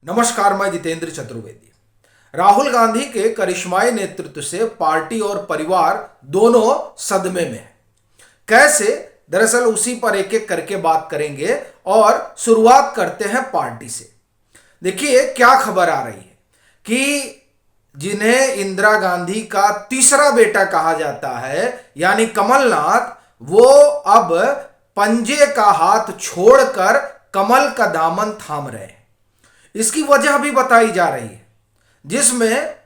नमस्कार, मैं जितेंद्र चतुर्वेदी। राहुल गांधी के करिश्माई नेतृत्व से पार्टी और परिवार दोनों सदमे में है। कैसे? दरअसल उसी पर एक एक करके बात करेंगे और शुरुआत करते हैं पार्टी से। देखिए क्या खबर आ रही है कि जिन्हें इंदिरा गांधी का तीसरा बेटा कहा जाता है यानी कमलनाथ, वो अब पंजे का हाथ छोड़कर कमल का दामन थाम रहे हैं। इसकी वजह भी बताई जा रही है, जिसमें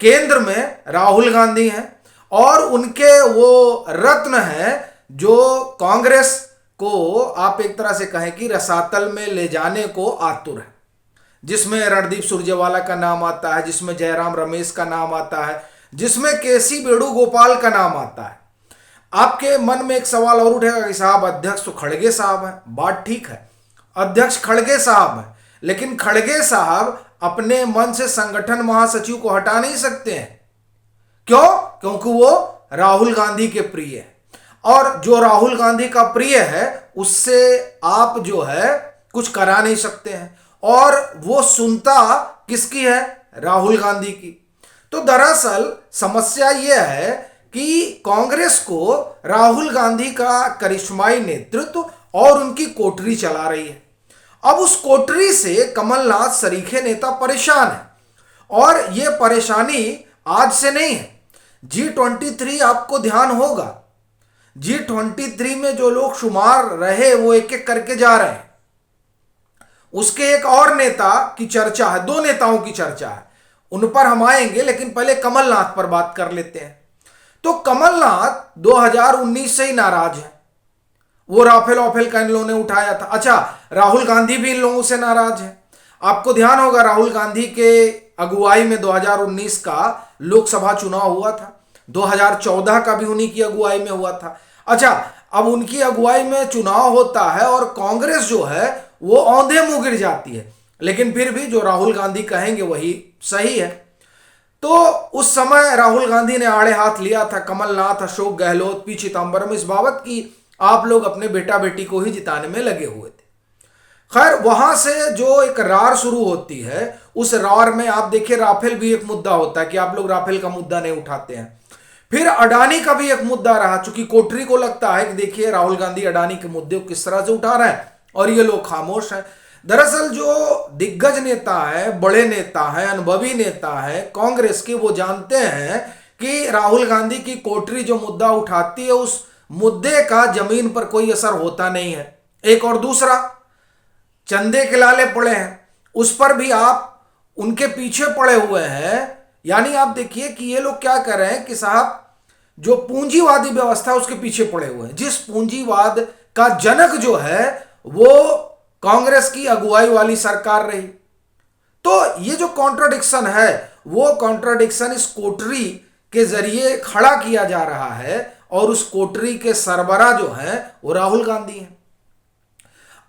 केंद्र में राहुल गांधी हैं और उनके वो रत्न हैं जो कांग्रेस को आप एक तरह से कहें कि रसातल में ले जाने को आतुर है, जिसमें रणदीप सुरजेवाला का नाम आता है, जिसमें जयराम रमेश का नाम आता है, जिसमें केसी वेणुगोपाल का नाम आता है। आपके मन में एक सवाल और उठेगा कि साहब अध्यक्ष तो खड़गे साहब हैं। बात ठीक है, अध्यक्ष खड़गे साहब हैं, लेकिन खड़गे साहब अपने मन से संगठन महासचिव को हटा नहीं सकते हैं। क्यों? क्योंकि वो राहुल गांधी के प्रिय है, और जो राहुल गांधी का प्रिय है उससे आप जो है कुछ करा नहीं सकते हैं, और वो सुनता किसकी है? राहुल गांधी की। तो दरअसल समस्या यह है कि कांग्रेस को राहुल गांधी का करिश्माई नेतृत्व और उनकी कोठरी चला रही है। अब उस कोठरी से कमलनाथ सरीखे नेता परेशान है, और यह परेशानी आज से नहीं है। G23 आपको ध्यान होगा, G23 में जो लोग शुमार रहे वो एक एक करके जा रहे हैं। उसके एक और नेता की चर्चा है, दो नेताओं की चर्चा है, उन पर हम आएंगे, लेकिन पहले कमलनाथ पर बात कर लेते हैं। तो कमलनाथ 2019 से ही नाराज है। वो राफेल का इन लोगों ने उठाया था। अच्छा, राहुल गांधी भी इन लोगों से नाराज है। आपको ध्यान होगा राहुल गांधी के अगुवाई में 2019 का लोकसभा चुनाव हुआ था, 2014 का भी उन्हीं की अगुवाई में हुआ था। अच्छा, अब उनकी अगुवाई में चुनाव होता है और कांग्रेस जो है वो औंधे मुंह गिर जाती है, लेकिन फिर भी जो राहुल गांधी कहेंगे वही सही है। तो उस समय राहुल गांधी ने आड़े हाथ लिया था कमलनाथ, अशोक गहलोत, पी चिदंबरम इस बाबत की आप लोग अपने बेटा बेटी को ही जिताने में लगे हुए थे। खैर, वहां से जो एक रार शुरू होती है, उस रार में आप देखिए राफेल भी एक मुद्दा होता है कि आप लोग राफेल का मुद्दा नहीं उठाते हैं। फिर अडानी का भी एक मुद्दा रहा, चूंकि कोठरी को लगता है कि देखिए राहुल गांधी अडानी के मुद्दे को किस तरह से उठा रहे हैं और ये लोग खामोश हैं। दरअसल जो दिग्गज नेता है, बड़े नेता है, अनुभवी नेता है कांग्रेस के, वो जानते हैं कि राहुल गांधी की कोठरी जो मुद्दा उठाती है उस मुद्दे का जमीन पर कोई असर होता नहीं है। एक और दूसरा, चंदे के लाले पड़े हैं, उस पर भी आप उनके पीछे पड़े हुए हैं। यानी आप देखिए कि ये लोग क्या कर रहे हैं कि साहब जो पूंजीवादी व्यवस्था उसके पीछे पड़े हुए हैं, जिस पूंजीवाद का जनक जो है वो कांग्रेस की अगुवाई वाली सरकार रही। तो ये जो कॉन्ट्राडिक्शन है वो कॉन्ट्राडिक्शन इस कोठरी के जरिए खड़ा किया जा रहा है, और उस कोठरी के सरबरा जो हैं वो राहुल गांधी हैं।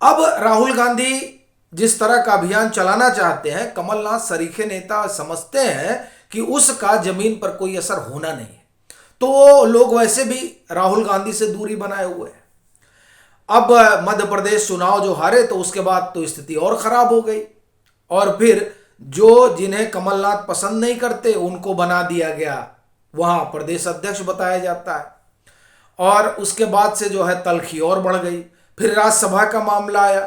अब राहुल गांधी जिस तरह का अभियान चलाना चाहते हैं, कमलनाथ सरीखे नेता समझते हैं कि उसका जमीन पर कोई असर होना नहीं है, तो वो लोग वैसे भी राहुल गांधी से दूरी बनाए हुए हैं। अब मध्य प्रदेश चुनाव जो हारे तो उसके बाद तो स्थिति और खराब हो गई, और फिर जो जिन्हें कमलनाथ पसंद नहीं करते उनको बना दिया गया वहां प्रदेश अध्यक्ष बताया जाता है, और उसके बाद से जो है तलखी और बढ़ गई। फिर राज्यसभा का मामला आया,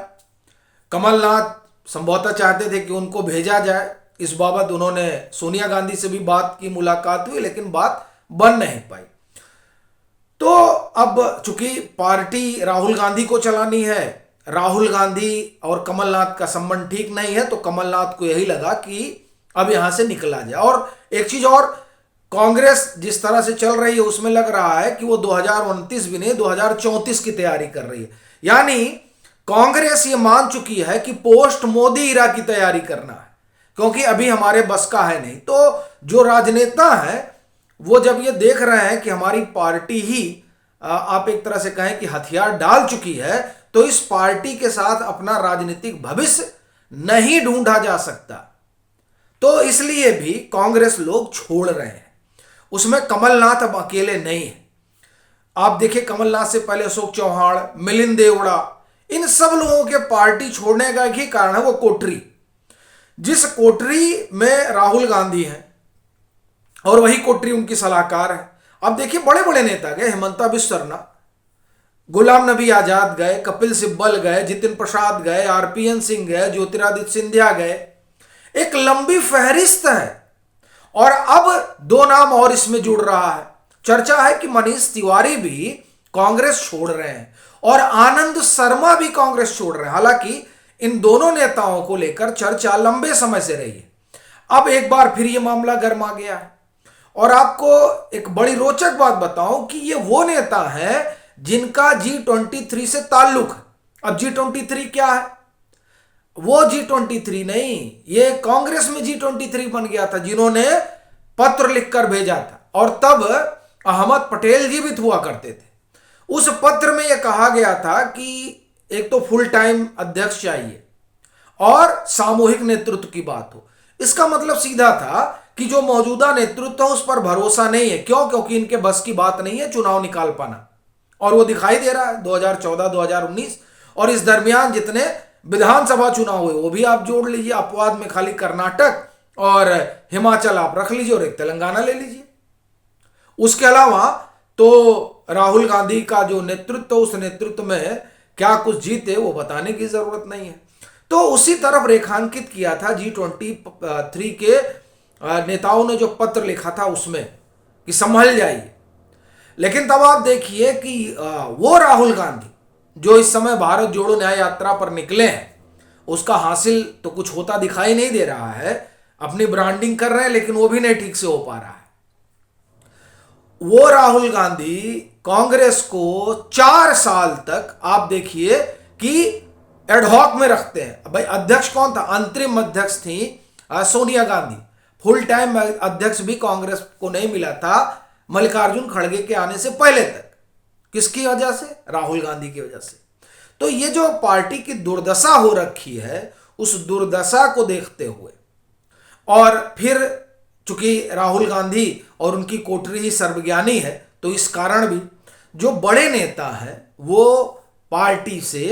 कमलनाथ संभवतः चाहते थे कि उनको भेजा जाए, इस बाबत उन्होंने सोनिया गांधी से भी बात की, मुलाकात हुई, लेकिन बात बन नहीं पाई। तो अब चूंकि पार्टी राहुल गांधी को चलानी है, राहुल गांधी और कमलनाथ का संबंध ठीक नहीं है, तो कमलनाथ को यही लगा कि अब यहां से निकला जाए। और एक चीज और, कांग्रेस जिस तरह से चल रही है उसमें लग रहा है कि वो 2029 भी नहीं 2034 की तैयारी कर रही है। यानी कांग्रेस ये मान चुकी है कि पोस्ट मोदी इरा की तैयारी करना है, क्योंकि अभी हमारे बस का है नहीं। तो जो राजनेता है वो जब ये देख रहे हैं कि हमारी पार्टी ही आप एक तरह से कहें कि हथियार डाल चुकी है, तो इस पार्टी के साथ अपना राजनीतिक भविष्य नहीं ढूंढा जा सकता, तो इसलिए भी कांग्रेस लोग छोड़ रहे हैं। उसमें कमलनाथ अब अकेले नहीं है। आप देखिए कमलनाथ से पहले अशोक चौहान, मिलिंद देवड़ा, इन सब लोगों के पार्टी छोड़ने का एक ही कारण है, वो कोठरी। जिस कोठरी में राहुल गांधी हैं और वही कोठरी उनकी सलाहकार है। अब देखिए बड़े बड़े नेता गए, हेमंता बिश्व शर्मा, गुलाम नबी आजाद गए, कपिल सिब्बल गए, जितिन प्रसाद गए, आरपीएन सिंह गए, ज्योतिरादित्य सिंधिया गए, एक लंबी फहरिस्त है। और अब दो नाम और इसमें जुड़ रहा है। चर्चा है कि मनीष तिवारी भी कांग्रेस छोड़ रहे हैं और आनंद शर्मा भी कांग्रेस छोड़ रहे हैं। हालांकि इन दोनों नेताओं को लेकर चर्चा लंबे समय से रही है। अब एक बार फिर यह मामला गर्मा गया है। और आपको एक बड़ी रोचक बात बताऊं कि ये वो नेता हैं जिनका G23 से ताल्लुक है। अब G23 क्या है? वो G23 नहीं, ये कांग्रेस में G23 बन गया था, जिन्होंने पत्र लिखकर भेजा था। और तब अहमद पटेल जीवित हुआ करते थे। उस पत्र में यह कहा गया था कि एक तो फुल टाइम अध्यक्ष चाहिए और सामूहिक नेतृत्व की बात हो। इसका मतलब सीधा था कि जो मौजूदा नेतृत्व है उस पर भरोसा नहीं है। क्यों? क्योंकि इनके बस की बात नहीं है चुनाव निकाल पाना। और वो दिखाई दे रहा है 2014, 2019 और इस दरमियान जितने विधानसभा चुनाव हुए वो भी आप जोड़ लीजिए। अपवाद में खाली कर्नाटक और हिमाचल आप रख लीजिए और एक तेलंगाना ले लीजिए। उसके अलावा तो राहुल गांधी का जो नेतृत्व, उस नेतृत्व में क्या कुछ जीते वो बताने की जरूरत नहीं है। तो उसी तरफ रेखांकित किया था G23 के नेताओं ने जो पत्र लिखा था उसमें कि संभल जाइए। लेकिन तब आप देखिए कि वो राहुल गांधी जो इस समय भारत जोड़ो न्याय यात्रा पर निकले हैं, उसका हासिल तो कुछ होता दिखाई नहीं दे रहा है। अपनी ब्रांडिंग कर रहे हैं लेकिन वो भी नहीं ठीक से हो पा रहा है। वो राहुल गांधी कांग्रेस को 4 साल तक आप देखिए कि एडहॉक में रखते हैं। भाई अध्यक्ष कौन था? अंतरिम अध्यक्ष थी सोनिया गांधी। फुल टाइम अध्यक्ष भी कांग्रेस को नहीं मिला था मल्लिकार्जुन खड़गे के आने से पहले तक। किसकी वजह से? राहुल गांधी की वजह से। तो ये जो पार्टी की दुर्दशा हो रखी है, उस दुर्दशा को देखते हुए और फिर चूंकि राहुल गांधी और उनकी कोठरी ही सर्वज्ञानी है, तो इस कारण भी जो बड़े नेता हैं वो पार्टी से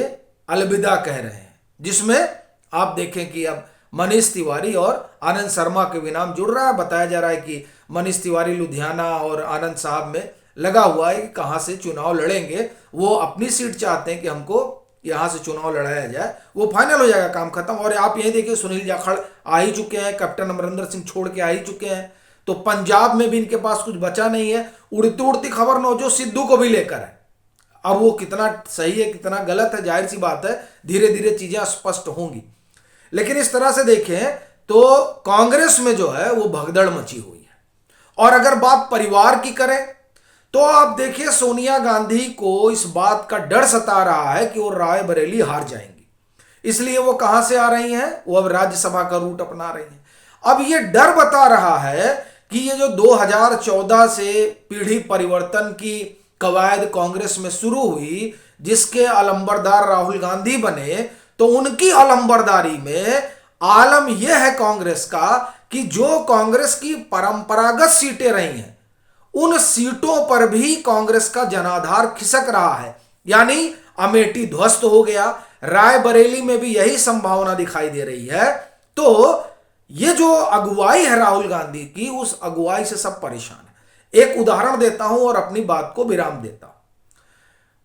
अलविदा कह रहे हैं। जिसमें आप देखें कि अब मनीष तिवारी और आनंद शर्मा के भी नाम जुड़ रहा है। बताया जा रहा है कि मनीष तिवारी लुधियाना और आनंद साहब में लगा हुआ है कि कहां से चुनाव लड़ेंगे। वो अपनी सीट चाहते हैं कि हमको यहां से चुनाव लड़ाया जाए, वो फाइनल हो जाएगा काम खत्म। और आप यही देखिए सुनील जाखड़ आ ही चुके हैं, कैप्टन अमरिंदर सिंह छोड़ के आ ही चुके हैं। तो पंजाब में भी इनके पास कुछ बचा नहीं है। उड़ती उड़ती खबर नवजोत सिद्धू को भी लेकर है। अब वो कितना सही है कितना गलत है जाहिर सी बात है, धीरे धीरे चीजें स्पष्ट होंगी। लेकिन इस तरह से देखें तो कांग्रेस में जो है वो भगदड़ मची हुई है। और अगर बात परिवार की करें तो आप देखिए सोनिया गांधी को इस बात का डर सता रहा है कि वो रायबरेली हार जाएंगी। इसलिए वो कहां से आ रही हैं? वो अब राज्यसभा का रूट अपना रही हैं। अब ये डर बता रहा है कि ये जो 2014 से पीढ़ी परिवर्तन की कवायद कांग्रेस में शुरू हुई, जिसके अलंबरदार राहुल गांधी बने, तो उनकी अलंबरदारी में आलम यह है कांग्रेस का कि जो कांग्रेस की परंपरागत सीटें रही हैं उन सीटों पर भी कांग्रेस का जनाधार खिसक रहा है। यानी अमेठी ध्वस्त हो गया, रायबरेली में भी यही संभावना दिखाई दे रही है। तो ये जो अगुवाई है राहुल गांधी की, उस अगुवाई से सब परेशान है। एक उदाहरण देता हूं और अपनी बात को विराम देता हूं।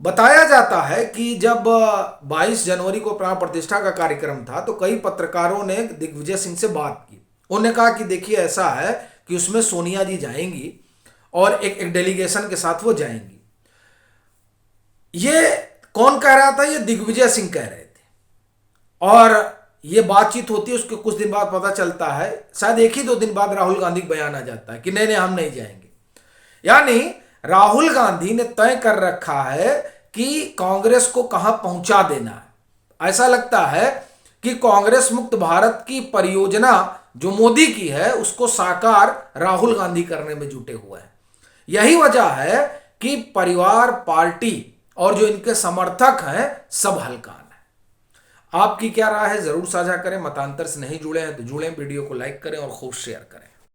बताया जाता है कि जब 22 जनवरी को प्राण प्रतिष्ठा का कार्यक्रम था तो कई पत्रकारों ने दिग्विजय सिंह से बात की। उन्होंने कहा कि देखिए ऐसा है कि उसमें सोनिया जी जाएंगी और एक डेलीगेशन के साथ वो जाएंगी। ये कौन कह रहा था? ये दिग्विजय सिंह कह रहे थे। और ये बातचीत होती है, उसके कुछ दिन बाद पता चलता है, शायद 1 ही 2 दिन बाद राहुल गांधी का बयान आ जाता है कि नहीं हम नहीं जाएंगे। यानी राहुल गांधी ने तय कर रखा है कि कांग्रेस को कहां पहुंचा देना है। ऐसा लगता है कि कांग्रेस मुक्त भारत की परियोजना जो मोदी की है उसको साकार राहुल गांधी करने में जुटे हुए हैं। यही वजह है कि परिवार, पार्टी और जो इनके समर्थक हैं सब हलकान है। आपकी क्या राय है जरूर साझा करें। मतांतर से नहीं जुड़े हैं तो जुड़ें, वीडियो को लाइक करें और खूब शेयर करें।